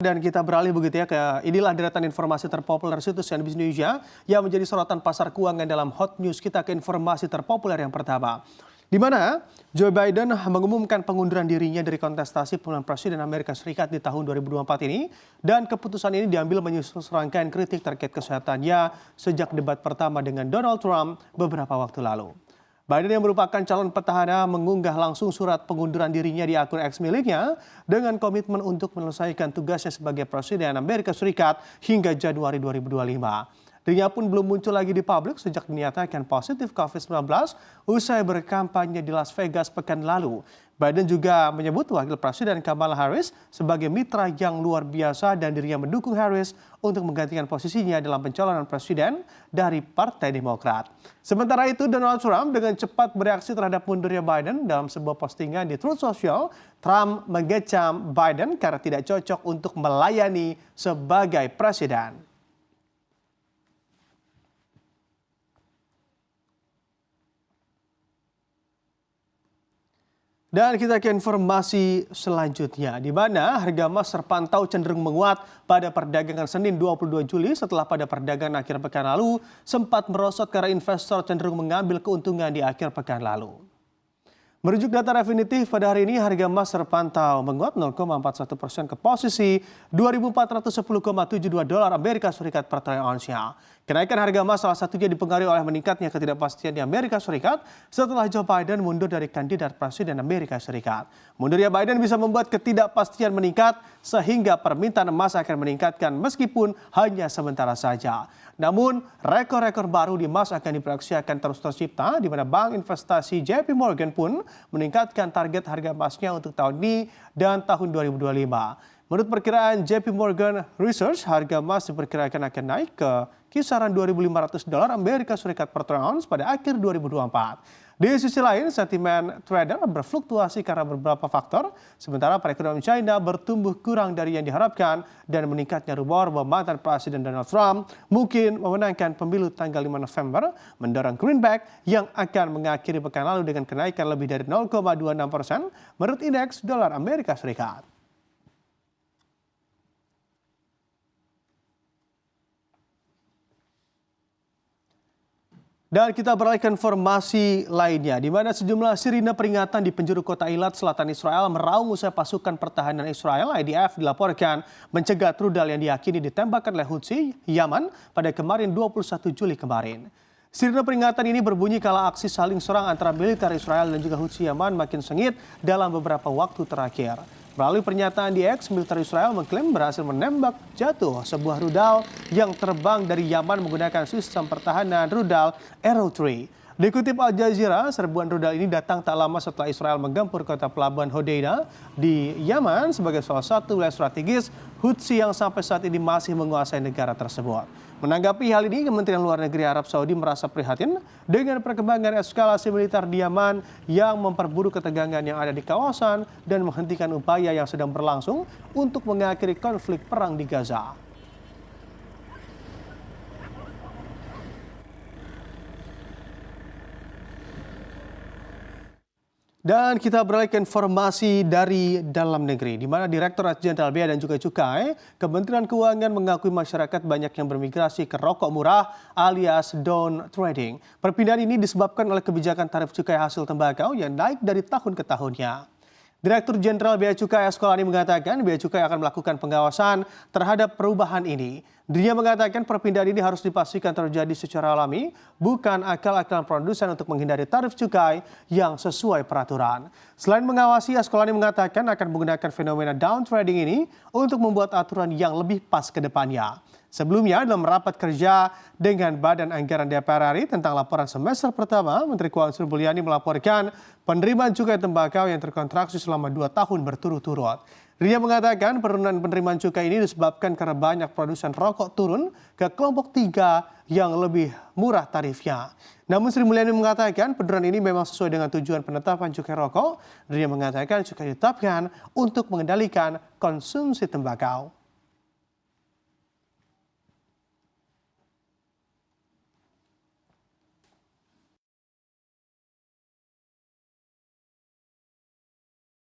Dan kita beralih begitu ya ke inilah deretan informasi terpopuler situs CNBC Indonesia yang menjadi sorotan pasar keuangan dalam hot news. Kita ke informasi terpopuler yang pertama, di mana Joe Biden mengumumkan pengunduran dirinya dari kontestasi pemilihan presiden Amerika Serikat di tahun 2024 ini, dan keputusan ini diambil menyusul serangkaian kritik terkait kesehatannya sejak debat pertama dengan Donald Trump beberapa waktu lalu. Biden yang merupakan calon petahana mengunggah langsung surat pengunduran dirinya di akun X miliknya dengan komitmen untuk menyelesaikan tugasnya sebagai Presiden Amerika Serikat hingga Januari 2025. Dirinya pun belum muncul lagi di publik sejak dinyatakan positif COVID-19 usai berkampanye di Las Vegas pekan lalu. Biden juga menyebut Wakil Presiden Kamala Harris sebagai mitra yang luar biasa dan dirinya mendukung Harris untuk menggantikan posisinya dalam pencalonan presiden dari Partai Demokrat. Sementara itu, Donald Trump dengan cepat bereaksi terhadap mundurnya Biden. Dalam sebuah postingan di Truth Social, Trump mengecam Biden karena tidak cocok untuk melayani sebagai presiden. Dan kita ke informasi selanjutnya, di mana harga emas terpantau cenderung menguat pada perdagangan Senin 22 Juli setelah pada perdagangan akhir pekan lalu sempat merosot karena investor cenderung mengambil keuntungan di akhir pekan lalu. Merujuk data definitif pada hari ini, harga emas terpantau menguat 0,41% ke posisi 2.410,72 dolar Amerika Serikat per troy ounce-nya. Kenaikan harga emas salah satunya dipengaruhi oleh meningkatnya ketidakpastian di Amerika Serikat setelah Joe Biden mundur dari kandidat presiden Amerika Serikat. Mundurnya Biden bisa membuat ketidakpastian meningkat sehingga permintaan emas akan meningkatkan meskipun hanya sementara saja. Namun, rekor-rekor baru di emas akan diproyeksi akan terus tercipta, di mana bank investasi JP Morgan pun meningkatkan target harga emasnya untuk tahun ini dan tahun 2025. Menurut perkiraan JP Morgan Research, harga emas diperkirakan akan naik ke kisaran 2.500 dolar Amerika Serikat per troy ounce pada akhir 2024. Di sisi lain, sentimen trader berfluktuasi karena beberapa faktor, sementara perekonomian China bertumbuh kurang dari yang diharapkan dan meningkatnya rumor bahwa mantan Presiden Donald Trump mungkin memenangkan pemilu tanggal 5 November, mendorong greenback yang akan mengakhiri pekan lalu dengan kenaikan lebih dari 0,26% menurut indeks dolar Amerika Serikat. Dan kita beralih ke informasi lainnya, di mana sejumlah sirine peringatan di penjuru kota Eilat, selatan Israel meraung usai pasukan pertahanan Israel IDF dilaporkan mencegat rudal yang diyakini ditembakkan oleh Houthi Yaman pada kemarin 21 Juli kemarin. Sirine peringatan ini berbunyi kala aksi saling serang antara militer Israel dan juga Houthi Yaman makin sengit dalam beberapa waktu terakhir. Melalui pernyataan di X, militer Israel mengklaim berhasil menembak jatuh sebuah rudal yang terbang dari Yaman menggunakan sistem pertahanan rudal Arrow 3. Dikutip Al Jazeera, serbuan rudal ini datang tak lama setelah Israel menggempur kota pelabuhan Hodeida di Yaman sebagai salah satu wilayah strategis Houthi yang sampai saat ini masih menguasai negara tersebut. Menanggapi hal ini, Kementerian Luar Negeri Arab Saudi merasa prihatin dengan perkembangan eskalasi militer di Yaman yang memperburuk ketegangan yang ada di kawasan dan menghentikan upaya yang sedang berlangsung untuk mengakhiri konflik perang di Gaza. Dan kita beralih ke informasi dari dalam negeri, di mana Direktorat Jenderal Bea dan juga Cukai, Kementerian Keuangan mengakui masyarakat banyak yang bermigrasi ke rokok murah alias down trading. Perpindahan ini disebabkan oleh kebijakan tarif cukai hasil tembakau yang naik dari tahun ke tahunnya. Direktur Jenderal Bea Cukai Askolani mengatakan Bea Cukai akan melakukan pengawasan terhadap perubahan ini. Dirinya mengatakan perpindahan ini harus dipastikan terjadi secara alami, bukan akal-akalan produsen untuk menghindari tarif cukai yang sesuai peraturan. Selain mengawasi, Askolani mengatakan akan menggunakan fenomena down trading ini untuk membuat aturan yang lebih pas ke depannya. Sebelumnya, dalam rapat kerja dengan Badan Anggaran DPR RI tentang laporan semester pertama, Menteri Keuangan Sri Mulyani melaporkan penerimaan cukai tembakau yang terkontraksi selama 2 tahun berturut-turut. Dirinya mengatakan penurunan penerimaan cukai ini disebabkan karena banyak produsen rokok turun ke kelompok 3 yang lebih murah tarifnya. Namun Sri Mulyani mengatakan penurunan ini memang sesuai dengan tujuan penetapan cukai rokok. Dirinya mengatakan cukai ditetapkan untuk mengendalikan konsumsi tembakau.